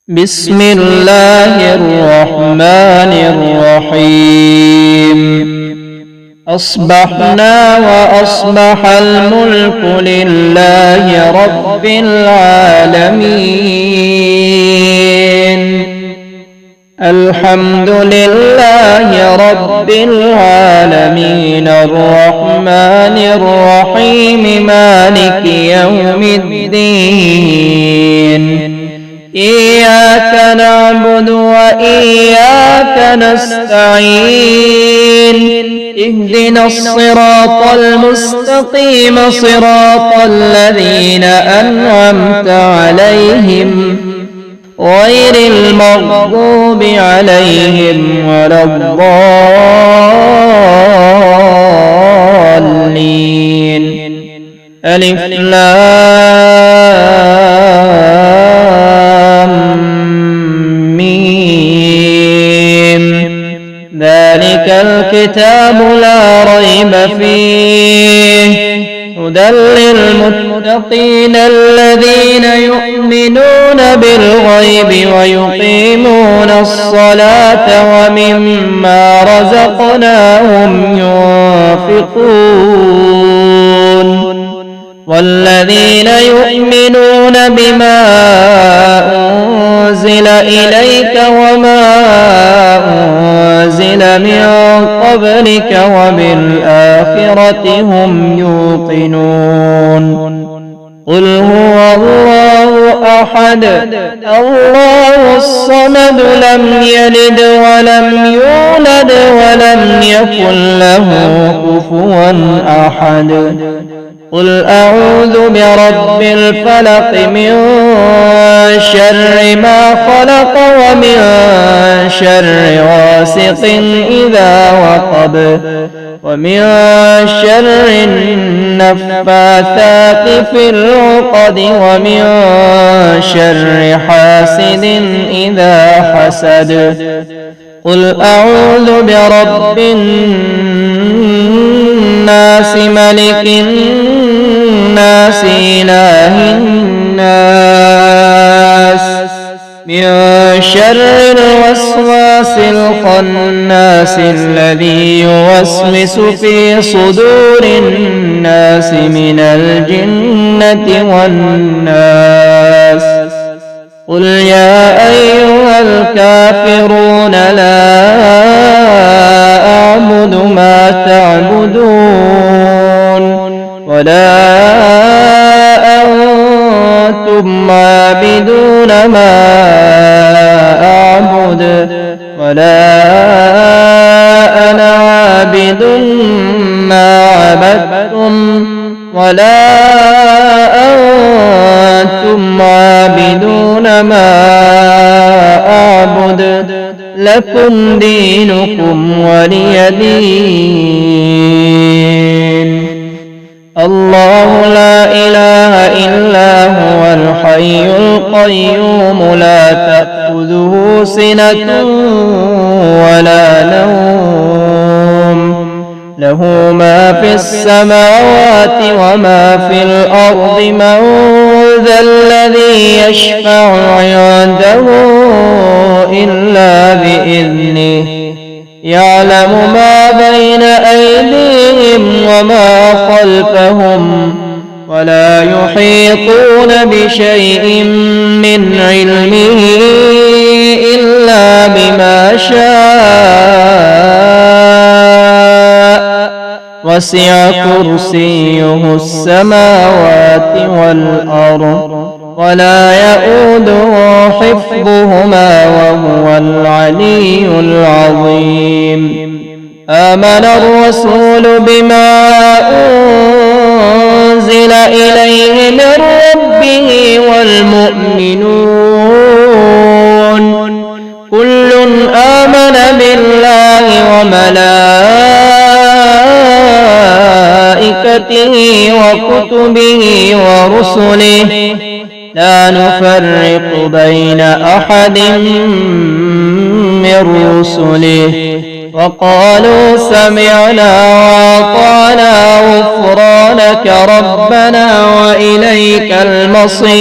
بسم الله الرحمن الرحيم أصبحنا وأصبح الملك لله رب العالمين الحمد لله رب العالمين الرحمن الرحيم مالك يوم الدين إياك نعبد وإياك نستعين اهدنا الصراط المستقيم صراط الذين أنعمت عليهم غير المغضوب عليهم ولا الضالين ألف لام ميم ذلك الكتاب لا ريب فيه هدى للمتقين الذين يؤمنون بالغيب ويقيمون الصلاة ومما رزقناهم ينفقون والذين يؤمنون بما أنزل إليك وما أنزل من قبلك وبالآخرة هم يوقنون قل هو الله أحد الله الصمد لم يلد ولم يولد ولم يكن له كفوا أحد قل أعوذ برب الفلق من شر ما خلق ومن شر غاسق إذا وقب ومن شر النفاثات في العقد ومن شر حاسد إذا حسد قل أعوذ برب الناس ملك الناس إله الناس من شر الوسواس الخناس الذي يوسوس في صدور الناس من الجنة والناس قل يا أيها الكافرون لا أعبد ما تعبدون ولا أنتم عابدون ما أعبد ولا أنا عابد ما عبدتم ولا أنتم عابدون ما أعبد لكم دينكم ولي دين الله لا إله إلا هو الحي القيوم لا تأخذه سنة ولا نوم له ما في السماوات وما في الأرض من ذا الذي يشفع عنده إلا بإذنه يعلم ما بين أيديهم وما خلفهم ولا يحيطون بشيء من علمه إلا بما شاء وسع كرسيه السماوات والأرض ولا يؤوده حفظهما وهو العلي العظيم آمن الرسول بما أنزل إليه من ربه والمؤمنون كل آمن بالله وملائكته وكتبه ورسله لا نفرق بين أحد من رسله وقالوا سمعنا وأطعنا غفرانك ربنا وإليك المصير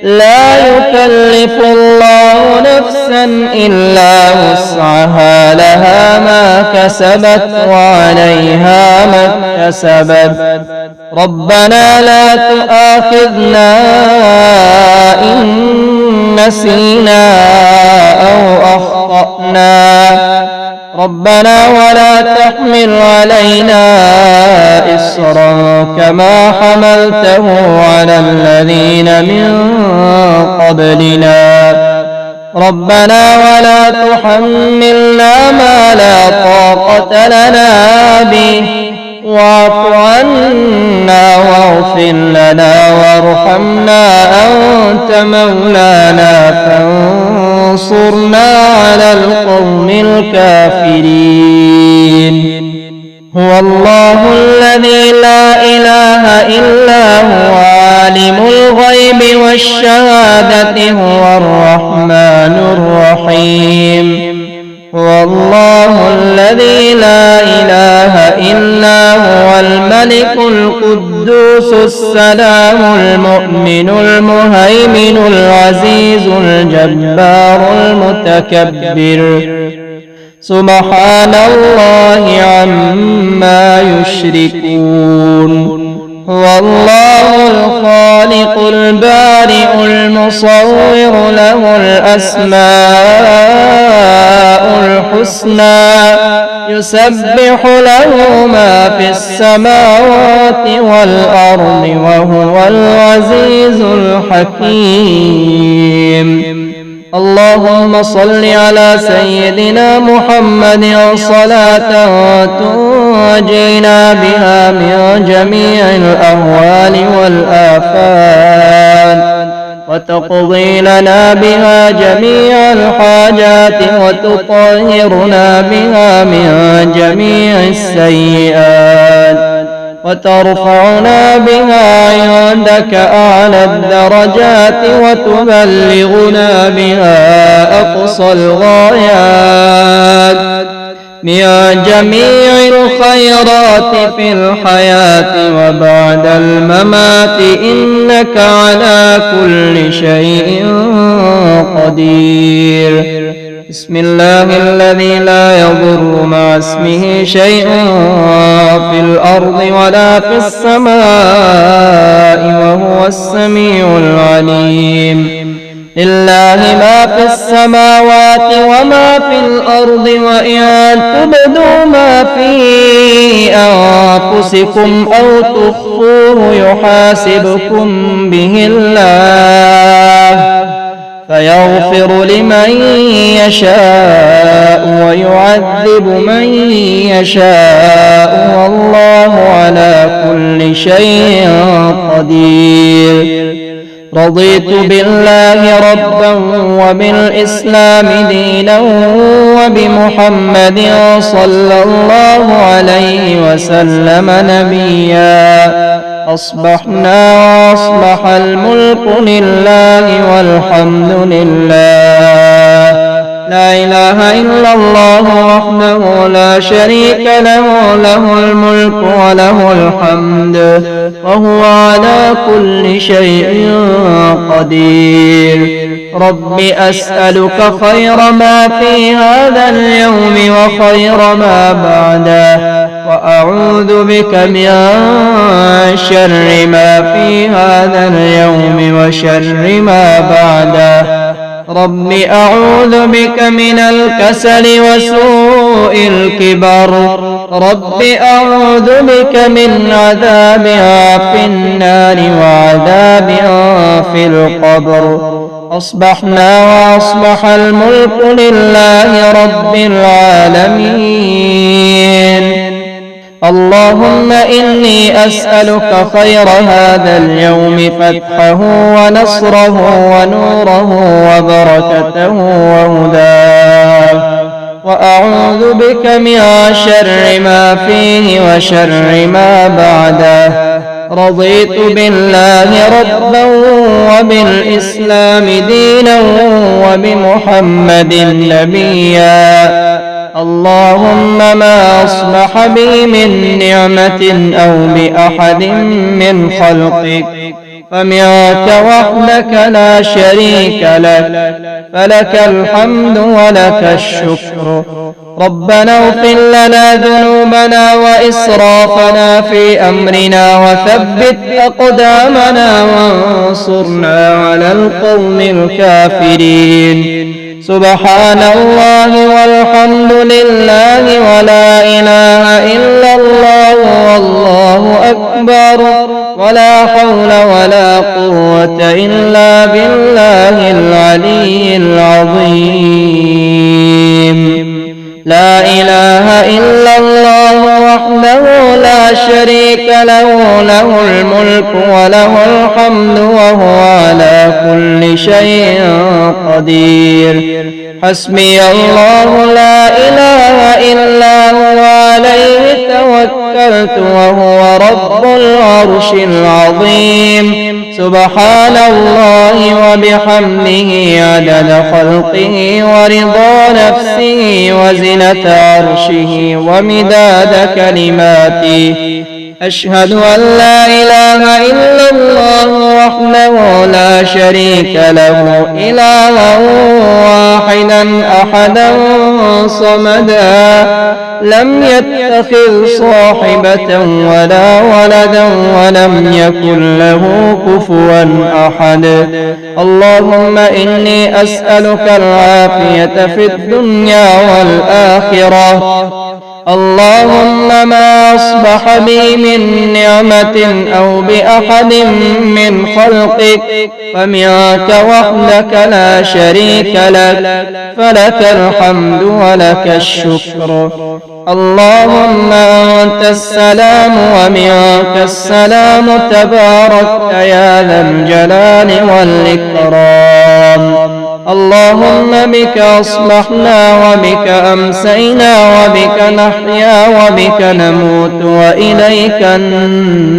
لا يكلف الله نفسا إلا وسعها لها ما كسبت وعليها ما اكتسبت ربنا لا تؤاخذنا إن نسينا أو أخطأنا ربنا ولا تحمل علينا إصرا كما حملته على الذين من قبلنا ربنا ولا تحملنا ما لا طاقة لنا به واعف عنا واغفر لنا وارحمنا أنت مولانا فانصرنا على القوم الكافرين هو الله الذي لا إله إلا هو عالم الغيب والشهادة هو الرحمن الرحيم هو الله الذي لا إله إلا هو الملك القدوس السلام المؤمن المهيمن العزيز الجبار المتكبر سبحان الله عما يشركون هو الله الخالق البارئ المصور له الأسماء الحسنى يسبح له ما في السماوات والأرض وهو العزيز الحكيم اللهم صل على سيدنا محمد صلاة تنجينا بها من جميع الأهوال والآفات وتقضي لنا بها جميع الحاجات وتطهرنا بها من جميع السيئات وترفعنا بها عندك أعلى الدرجات وتبلغنا بها أقصى الغايات من جميع الخيرات في الحياة وبعد الممات إنك على كل شيء قدير بسم الله الذي لا يضر مع اسمه شيء في الأرض ولا في السماء وهو السميع العليم لله ما في السماوات وما في الأرض وإن تبدوا ما في أنفسكم أو تخفوه يحاسبكم به الله فيغفر لمن يشاء ويعذب من يشاء والله على كل شيء قدير رضيت بالله ربا وبالإسلام دينا وبمحمد صلى الله عليه وسلم نبيا أصبحنا وأصبح الملك لله والحمد لله لا إله إلا الله وحده لا شريك له له الملك وله الحمد وهو على كل شيء قدير رب أسألك خير ما في هذا اليوم وخير ما بعده وأعوذ بك من شر ما في هذا اليوم وشر ما بعده رب أعوذ بك من الكسل وسوء الكبر رب أعوذ بك من عذاب في النار وعذاب في القبر أصبحنا وأصبح الملك لله رب العالمين اللهم إني أسألك خير هذا اليوم فتحه ونصره ونوره وبركته وهداه وأعوذ بك من شر ما فيه وشر ما بعده رضيت بالله ربا وبالإسلام دينا وبمحمد نبيا اللهم ما أصبح بي من نعمة أو بأحد من خلقك فمنك وحدك لا شريك لك، فلك الحمد ولك الشكر. ربنا اغفر لنا ذنوبنا وإسرافنا في أمرنا وثبت أقدامنا وانصرنا على القوم الكافرين. سبحان الله والحمد لله ولا إله إلا الله والله أكبر، ولا حول ولا قوة إلا بالله العلي العظيم. لا إله إلا الله وحده لا شريك له، له الملك وله الحمد وهو على كل شيء قدير. حسبي الله لا إله إلا هو عليه توكلت وهو رب العرش العظيم. سبحان الله وبحمده عدد خلقه ورضا نفسه وزنة عرشه ومداد كلماته. أشهد أن لا إله إلا الله وحده لا شريك له، إلها واحدا أحدا صمدا، لم يتخذ صاحبة ولا ولدا ولم يكن له كفوا أحد. اللهم إني أسألك العافية في الدنيا والآخرة. اللهم ما أصبح بي من نعمة أو بأحد من خلقك فمنك وحدك لا شريك لك، فلك الحمد ولك الشكر. اللهم أنت السلام ومنك السلام، تباركت يا ذا الجلال والإكرام. اللهم بك أصبحنا وبك أمسينا وبك نحيا وبك نموت وإليك النشور.